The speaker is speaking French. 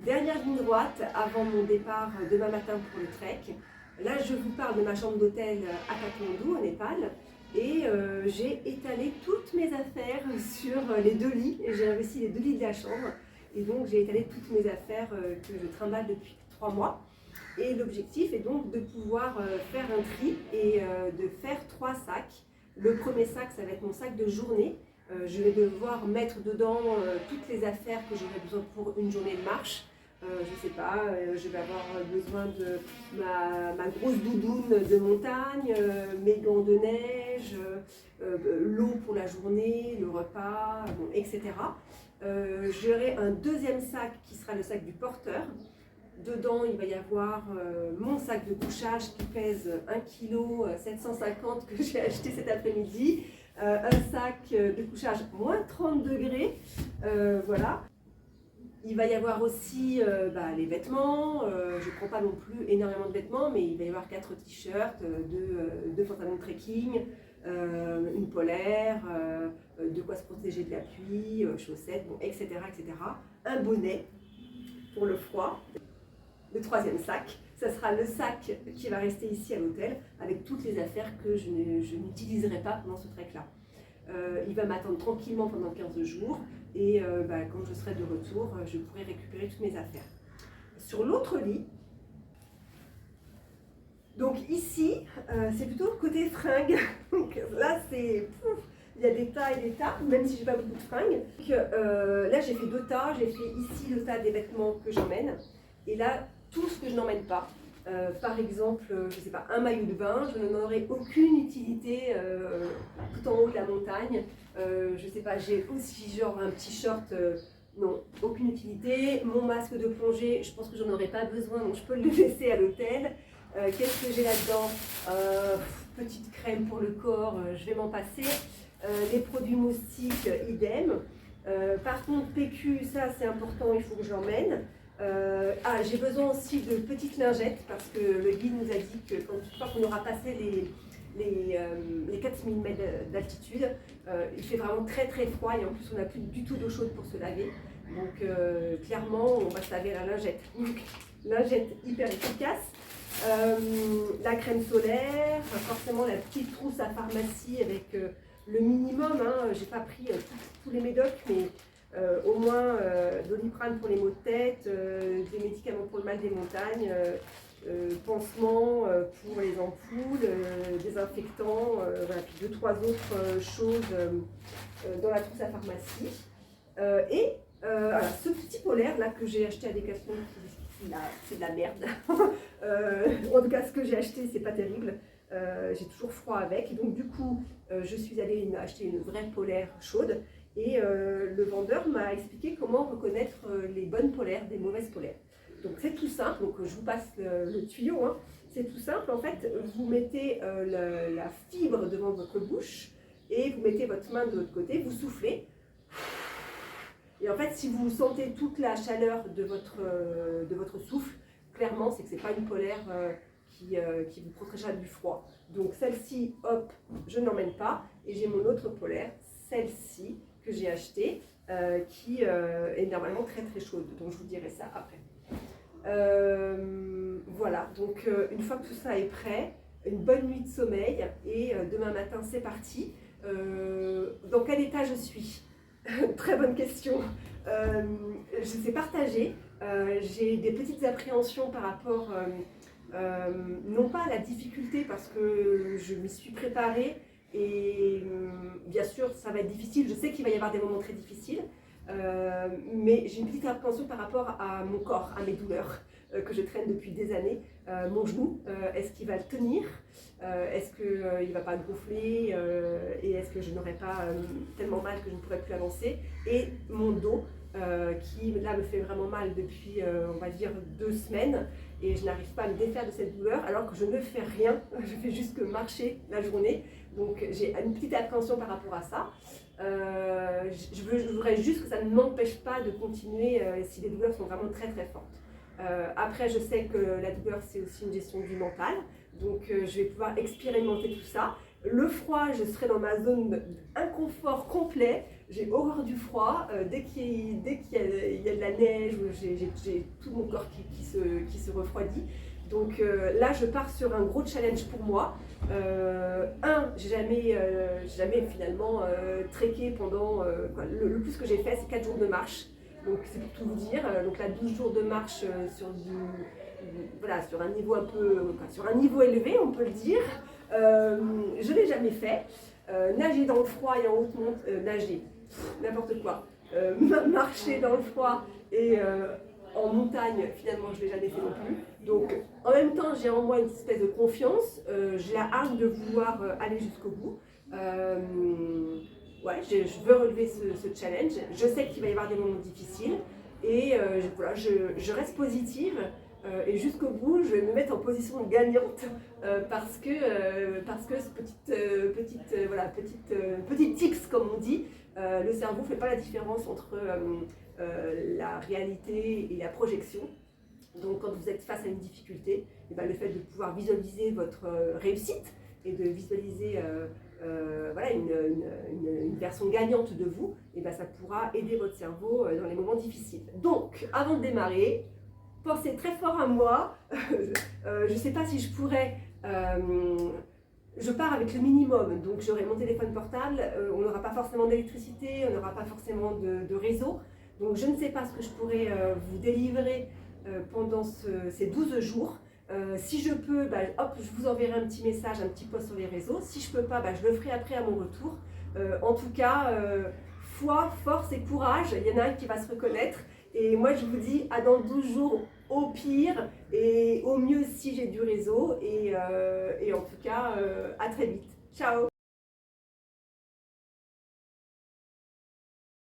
Dernière ligne droite avant mon départ demain matin pour le trek. Là, je vous parle de ma chambre d'hôtel à Katmandou, au Népal. Et j'ai étalé toutes mes affaires sur les deux lits. J'ai investi les deux lits de la chambre. Et donc, j'ai étalé toutes mes affaires que je trimballe depuis 3 mois. Et l'objectif est donc de pouvoir faire un tri et de faire 3 sacs. Le premier sac, ça va être mon sac de journée. Je vais devoir mettre dedans toutes les affaires que j'aurai besoin pour une journée de marche. Je sais pas, je vais avoir besoin de ma grosse doudoune de montagne, mes gants de neige, l'eau pour la journée, le repas, bon, etc. J'aurai un deuxième sac qui sera le sac du porteur. Dedans, il va y avoir mon sac de couchage qui pèse 1,750 kg que j'ai acheté cet après-midi. Un sac de couchage moins 30 degrés, voilà. Il va y avoir aussi les vêtements. Je ne prends pas non plus énormément de vêtements, mais il va y avoir 4 t-shirts, 2 pantalons de trekking, une polaire, de quoi se protéger de la pluie, chaussettes, bon, etc., etc. Un bonnet pour le froid. Le troisième sac, ça sera le sac qui va rester ici à l'hôtel avec toutes les affaires que je n'utiliserai pas pendant ce trek-là. Il va m'attendre tranquillement pendant 15 jours et quand je serai de retour, je pourrai récupérer toutes mes affaires. Sur l'autre lit, donc ici, c'est plutôt côté fringues. Donc là, il y a des tas et des tas, même si j'ai pas beaucoup de fringues. Donc, là, j'ai fait 2 tas. J'ai fait ici le tas des vêtements que j'emmène. Et là, tout ce que je n'emmène pas. Par exemple, je sais pas, un maillot de bain, je n'en aurai aucune utilité tout en haut de la montagne. Je sais pas, j'ai aussi genre un petit short, non, aucune utilité. Mon masque de plongée, je pense que j'en aurai pas besoin, donc je peux le laisser à l'hôtel. Qu'est-ce que j'ai là-dedans? Petite crème pour le corps, je vais m'en passer. Les produits moustiques, idem. Par contre, PQ, ça c'est important, il faut que je l'emmène. J'ai besoin aussi de petites lingettes parce que le guide nous a dit que quand une fois qu'on aura passé les 4000 mètres d'altitude, il fait vraiment très très froid et en plus on n'a plus du tout d'eau chaude pour se laver. Donc clairement on va se laver à la lingette. Donc lingette hyper efficace. La crème solaire, forcément la petite trousse à pharmacie avec le minimum. J'ai pas pris tous les médocs mais au moins Doliprane pour les maux de tête, des médicaments pour le mal des montagnes, pansements pour les ampoules, désinfectants, voilà, puis 2-3 autres choses dans la trousse à pharmacie. Voilà, ce petit polaire là que j'ai acheté à Decathlon, c'est de la merde. En tout cas, ce que j'ai acheté, c'est pas terrible. J'ai toujours froid avec. Donc du coup, je suis allée acheter une vraie polaire chaude. Et le vendeur m'a expliqué comment reconnaître les bonnes polaires des mauvaises polaires. Donc c'est tout simple, donc je vous passe le tuyau. C'est tout simple, en fait, vous mettez la fibre devant votre bouche et vous mettez votre main de l'autre côté, vous soufflez. Et en fait, si vous sentez toute la chaleur de votre souffle, clairement, c'est que ce n'est pas une polaire qui vous protégera du froid. Donc celle-ci, hop, je n'emmène pas. Et j'ai mon autre polaire, celle-ci, que j'ai achetée, qui est normalement très très chaude. Donc je vous dirai ça après. Voilà, donc une fois que tout ça est prêt, une bonne nuit de sommeil. Et demain matin, c'est parti. Dans quel état je suis? Très bonne question. Je sais partager. J'ai des petites appréhensions par rapport, non pas à la difficulté, parce que je m'y suis préparée. Et bien sûr, ça va être difficile. Je sais qu'il va y avoir des moments très difficiles. Mais j'ai une petite appréhension par rapport à mon corps, à mes douleurs que je traîne depuis des années. Mon genou, est-ce qu'il va le tenir? Est-ce qu'il ne va pas gonfler? Et est-ce que je n'aurai pas tellement mal que je ne pourrai plus avancer? Et mon dos, qui là me fait vraiment mal depuis, on va dire, 2 semaines. Et je n'arrive pas à me défaire de cette douleur alors que je ne fais rien. Je fais juste que marcher la journée. Donc j'ai une petite appréhension par rapport à ça. Je voudrais juste que ça ne m'empêche pas de continuer si les douleurs sont vraiment très très fortes. Après, je sais que la douleur, c'est aussi une gestion du mental. Donc je vais pouvoir expérimenter tout ça. Le froid, je serai dans ma zone d'inconfort complet. J'ai horreur du froid. Dès qu'il y a de la neige, j'ai tout mon corps qui se refroidit. Donc là, je pars sur un gros challenge pour moi. J'ai jamais finalement trekké pendant. Le plus que j'ai fait, c'est 4 jours de marche. Donc c'est pour tout vous dire. Donc là, 12 jours de marche sur un niveau sur un niveau élevé, on peut le dire. Je ne l'ai jamais fait. Nager dans le froid et en haute monte, nager, n'importe quoi. Marcher dans le froid et en montagne, finalement, je ne l'ai jamais fait non plus. Donc, en même temps, j'ai en moi une espèce de confiance. J'ai la hâte de vouloir aller jusqu'au bout. Je veux relever ce challenge. Je sais qu'il va y avoir des moments difficiles. Et je reste positive. Et jusqu'au bout, je vais me mettre en position gagnante parce que ce petit tics, comme on dit, le cerveau ne fait pas la différence entre la réalité et la projection. Donc quand vous êtes face à une difficulté, et ben, le fait de pouvoir visualiser votre réussite et de visualiser une version gagnante de vous, et ben, ça pourra aider votre cerveau dans les moments difficiles. Donc, avant de démarrer, pensez très fort à moi. Je ne sais pas si je pourrais. Je pars avec le minimum, donc j'aurai mon téléphone portable. On n'aura pas forcément d'électricité, on n'aura pas forcément de réseau. Donc je ne sais pas ce que je pourrais vous délivrer pendant ces 12 jours. Si je peux, je vous enverrai un petit message, un petit post sur les réseaux. Si je ne peux pas, je le ferai après à mon retour. En tout cas, foi, force et courage, il y en a un qui va se reconnaître. Et moi, je vous dis à dans 12 jours au pire et au mieux si j'ai du réseau. Et en tout cas, à très vite. Ciao!